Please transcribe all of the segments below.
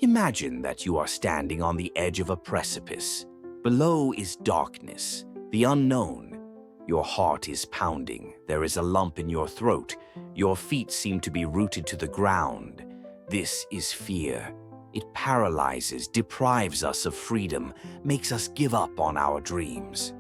Imagine that you are standing on the edge of a precipice. Below is darkness, the unknown. Your heart is pounding. There is a lump in your throat. Your feet seem to be rooted to the ground. This is fear. It paralyzes, deprives us of freedom, makes us give up on our dreams.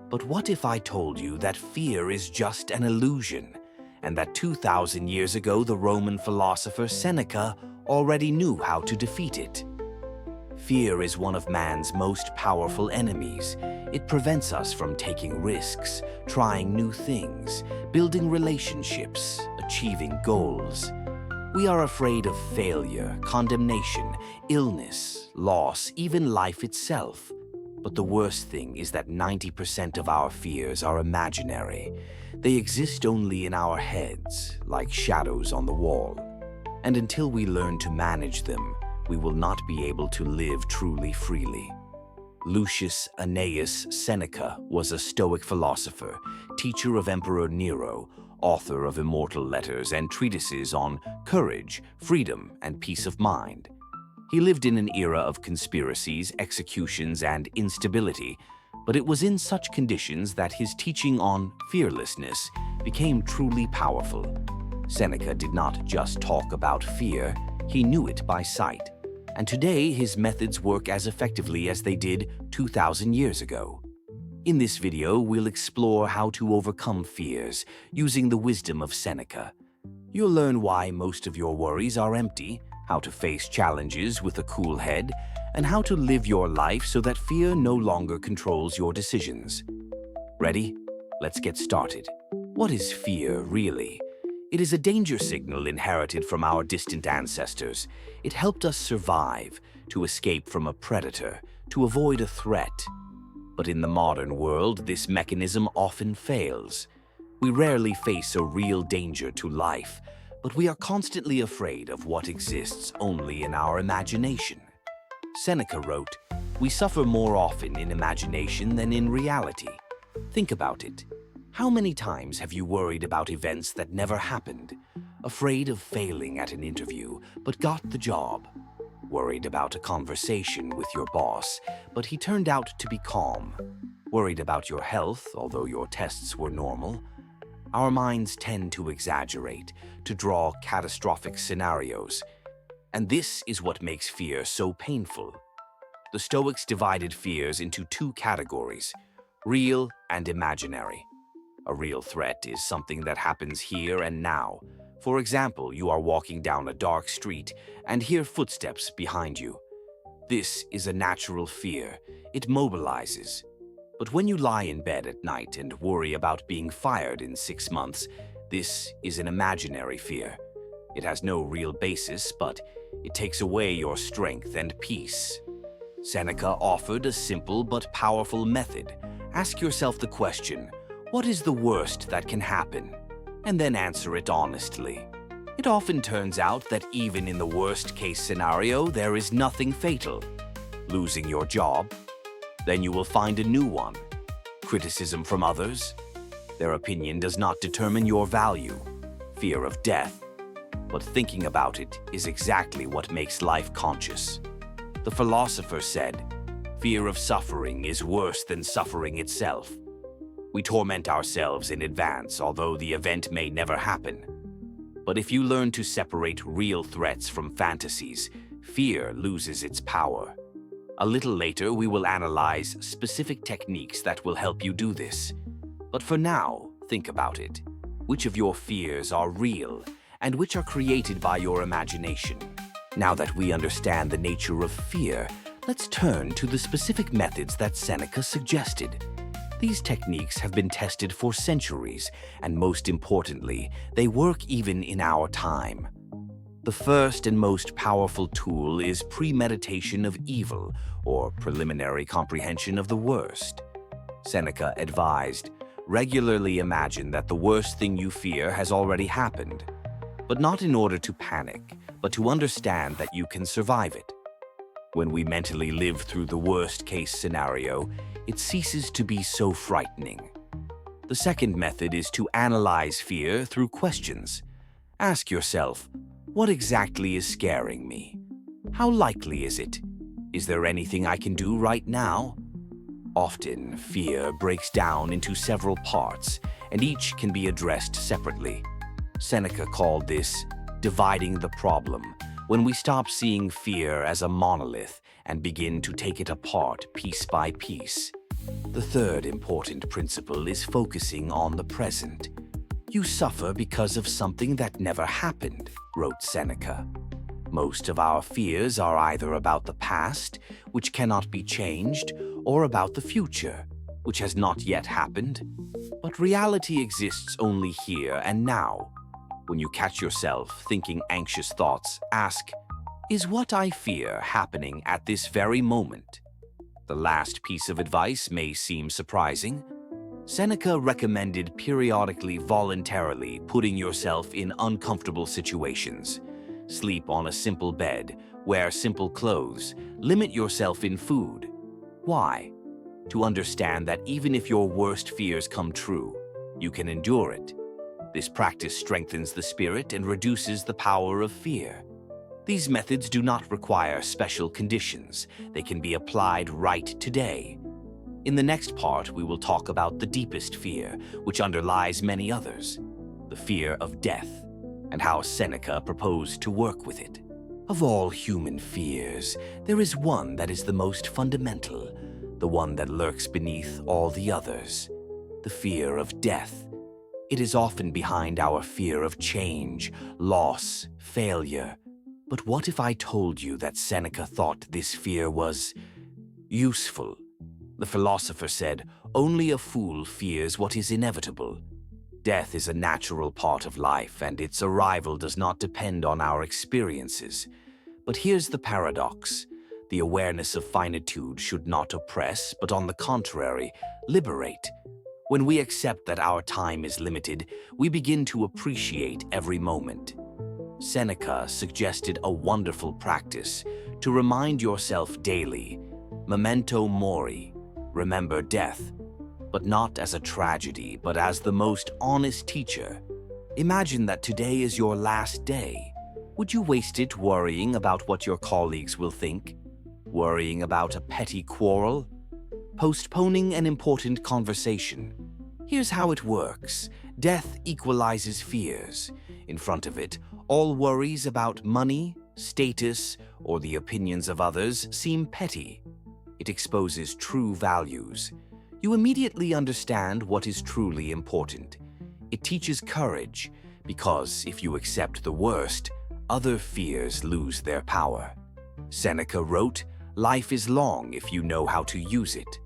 But what if I told you that fear is just an illusion, and that 2,000 years ago the Roman philosopher Seneca already knew how to defeat it? Fear is one of man's most powerful enemies. It prevents us from taking risks, trying new things, building relationships, achieving goals. We are afraid of failure, condemnation, illness, loss, even life itself. But the worst thing is that 90% of our fears are imaginary. They exist only in our heads, like shadows on the wall. And until we learn to manage them, we will not be able to live truly freely. Lucius Annaeus Seneca was a Stoic philosopher, teacher of Emperor Nero, author of immortal letters and treatises on courage, freedom, and peace of mind. He lived in an era of conspiracies, executions, and instability, but it was in such conditions that his teaching on fearlessness became truly powerful. Seneca did not just talk about fear, he knew it by sight. And today, his methods work as effectively as they did 2,000 years ago. In this video, we'll explore how to overcome fears using the wisdom of Seneca. You'll learn why most of your worries are empty, how to face challenges with a cool head, and how to live your life so that fear no longer controls your decisions. Ready? Let's get started. What is fear, really? It is a danger signal inherited from our distant ancestors. It helped us survive, to escape from a predator, to avoid a threat. But in the modern world, this mechanism often fails. We rarely face a real danger to life, but we are constantly afraid of what exists only in our imagination. Seneca wrote, "We suffer more often in imagination than in reality." Think about it. How many times have you worried about events that never happened? Afraid of failing at an interview, but got the job? Worried about a conversation with your boss, but he turned out to be calm? Worried about your health, although your tests were normal? Our minds tend to exaggerate, to draw catastrophic scenarios. And this is what makes fear so painful. The Stoics divided fears into two categories: real and imaginary. A real threat is something that happens here and now. For example, you are walking down a dark street and hear footsteps behind you. This is a natural fear. It mobilizes. But when you lie in bed at night and worry about being fired in 6 months, this is an imaginary fear. It has no real basis, but it takes away your strength and peace. Seneca offered a simple but powerful method. Ask yourself the question, what is the worst that can happen? And then answer it honestly. It often turns out that even in the worst-case scenario, there is nothing fatal. Losing your job? Then you will find a new one. Criticism from others? Their opinion does not determine your value. Fear of death? But thinking about it is exactly what makes life conscious. The philosopher said, "Fear of suffering is worse than suffering itself." We torment ourselves in advance, although the event may never happen. But if you learn to separate real threats from fantasies, fear loses its power. A little later, we will analyze specific techniques that will help you do this. But for now, think about it. Which of your fears are real, and which are created by your imagination? Now that we understand the nature of fear, let's turn to the specific methods that Seneca suggested. These techniques have been tested for centuries, and most importantly, they work even in our time. The first and most powerful tool is premeditation of evil, or preliminary comprehension of the worst. Seneca advised, regularly imagine that the worst thing you fear has already happened, but not in order to panic, but to understand that you can survive it. When we mentally live through the worst-case scenario, it ceases to be so frightening. The second method is to analyze fear through questions. Ask yourself, what exactly is scaring me? How likely is it? Is there anything I can do right now? Often, fear breaks down into several parts, and each can be addressed separately. Seneca called this dividing the problem, when we stop seeing fear as a monolith and begin to take it apart piece by piece. The third important principle is focusing on the present. You suffer because of something that never happened, wrote Seneca. Most of our fears are either about the past, which cannot be changed, or about the future, which has not yet happened. But reality exists only here and now. When you catch yourself thinking anxious thoughts, ask, is what I fear happening at this very moment? The last piece of advice may seem surprising. Seneca recommended periodically voluntarily putting yourself in uncomfortable situations. Sleep on a simple bed, wear simple clothes, limit yourself in food. Why? To understand that even if your worst fears come true, you can endure it. This practice strengthens the spirit and reduces the power of fear. These methods do not require special conditions. They can be applied right today. In the next part, we will talk about the deepest fear, which underlies many others, the fear of death, and how Seneca proposed to work with it. Of all human fears, there is one that is the most fundamental, the one that lurks beneath all the others, the fear of death. It is often behind our fear of change, loss, failure. But what if I told you that Seneca thought this fear was useful? The philosopher said, only a fool fears what is inevitable. Death is a natural part of life, and its arrival does not depend on our experiences. But here's the paradox. The awareness of finitude should not oppress, but on the contrary, liberate. When we accept that our time is limited, we begin to appreciate every moment. Seneca suggested a wonderful practice to remind yourself daily, memento mori, remember death, but not as a tragedy, but as the most honest teacher. Imagine that today is your last day. Would you waste it worrying about what your colleagues will think? Worrying about a petty quarrel? Postponing an important conversation? Here's how it works. Death equalizes fears. In front of it, all worries about money, status, or the opinions of others seem petty. It exposes true values. You immediately understand what is truly important. It teaches courage, because if you accept the worst, other fears lose their power. Seneca wrote, "Life is long if you know how to use it."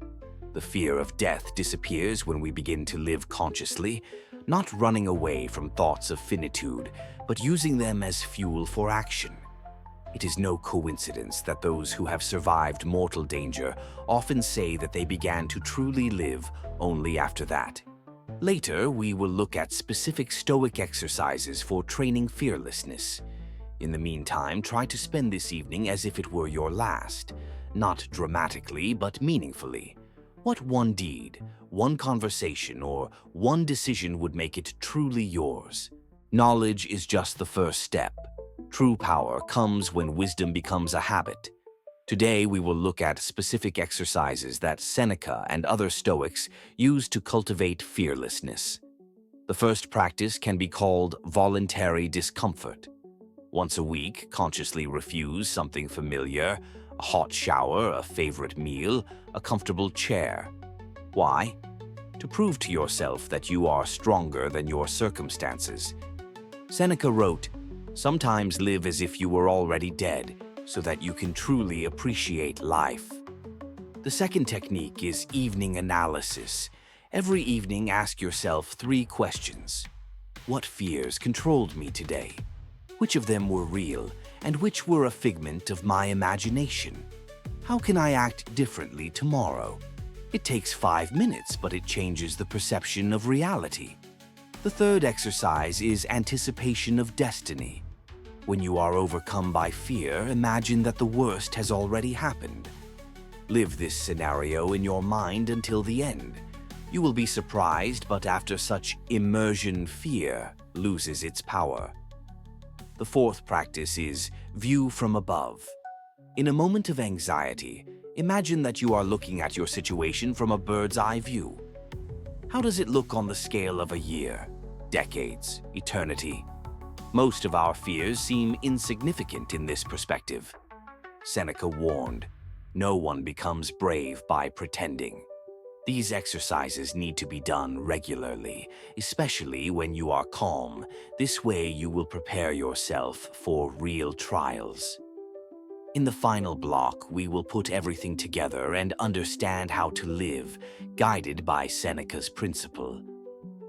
The fear of death disappears when we begin to live consciously, not running away from thoughts of finitude, but using them as fuel for action. It is no coincidence that those who have survived mortal danger often say that they began to truly live only after that. Later, we will look at specific Stoic exercises for training fearlessness. In the meantime, try to spend this evening as if it were your last, not dramatically, but meaningfully. What one deed, one conversation, or one decision would make it truly yours? Knowledge is just the first step. True power comes when wisdom becomes a habit. Today, we will look at specific exercises that Seneca and other Stoics used to cultivate fearlessness. The first practice can be called voluntary discomfort. Once a week, consciously refuse something familiar, a hot shower, a favorite meal, a comfortable chair. Why? To prove to yourself that you are stronger than your circumstances. Seneca wrote, "Sometimes live as if you were already dead, so that you can truly appreciate life." The second technique is evening analysis. Every evening, ask yourself 3 questions. What fears controlled me today? Which of them were real, and which were a figment of my imagination? How can I act differently tomorrow? It takes 5 minutes, but it changes the perception of reality. The third exercise is anticipation of destiny. When you are overcome by fear, imagine that the worst has already happened. Live this scenario in your mind until the end. You will be surprised, but after such immersion, fear loses its power. The fourth practice is view from above. In a moment of anxiety, imagine that you are looking at your situation from a bird's eye view. How does it look on the scale of a year, decades, eternity? Most of our fears seem insignificant in this perspective. Seneca warned, "No one becomes brave by pretending." These exercises need to be done regularly, especially when you are calm. This way you will prepare yourself for real trials. In the final block, we will put everything together and understand how to live, guided by Seneca's principle.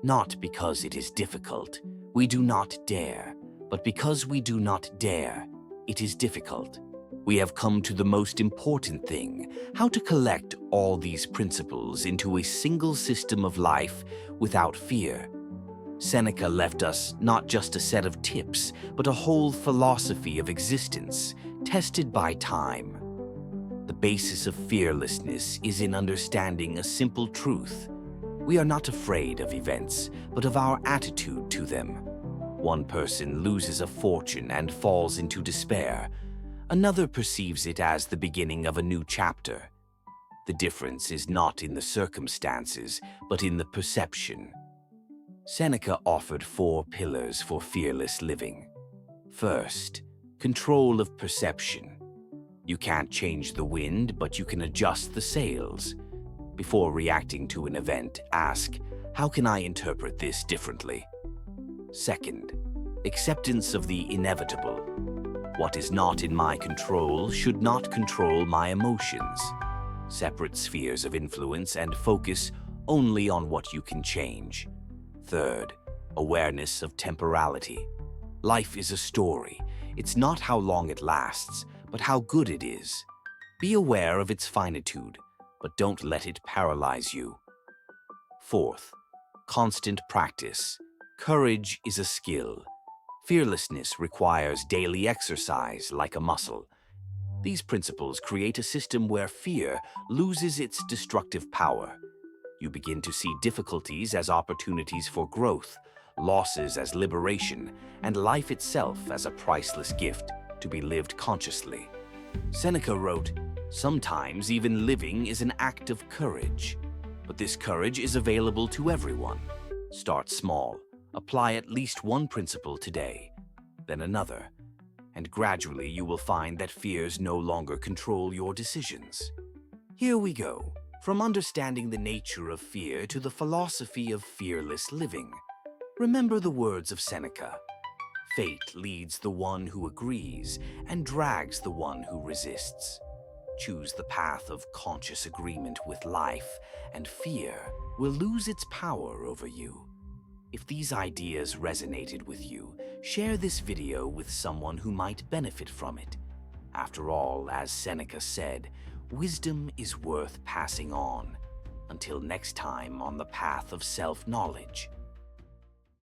Not because it is difficult, we do not dare, but because we do not dare, it is difficult. We have come to the most important thing, how to collect all these principles into a single system of life without fear. Seneca left us not just a set of tips, but a whole philosophy of existence, tested by time. The basis of fearlessness is in understanding a simple truth. We are not afraid of events, but of our attitude to them. One person loses a fortune and falls into despair. Another perceives it as the beginning of a new chapter. The difference is not in the circumstances, but in the perception. Seneca offered 4 pillars for fearless living. First, control of perception. You can't change the wind, but you can adjust the sails. Before reacting to an event, ask, how can I interpret this differently? Second, acceptance of the inevitable. What is not in my control should not control my emotions. Separate spheres of influence and focus only on what you can change. Third, awareness of temporality. Life is a story. It's not how long it lasts, but how good it is. Be aware of its finitude, but don't let it paralyze you. Fourth, constant practice. Courage is a skill. Fearlessness requires daily exercise like a muscle. These principles create a system where fear loses its destructive power. You begin to see difficulties as opportunities for growth, losses as liberation, and life itself as a priceless gift to be lived consciously. Seneca wrote, "Sometimes even living is an act of courage, but this courage is available to everyone. Start small, apply at least one principle today, then another, and gradually you will find that fears no longer control your decisions." Here we go, from understanding the nature of fear to the philosophy of fearless living. Remember the words of Seneca. Fate leads the one who agrees and drags the one who resists. Choose the path of conscious agreement with life, and fear will lose its power over you. If these ideas resonated with you, share this video with someone who might benefit from it. After all, as Seneca said, wisdom is worth passing on. Until next time on the path of self-knowledge.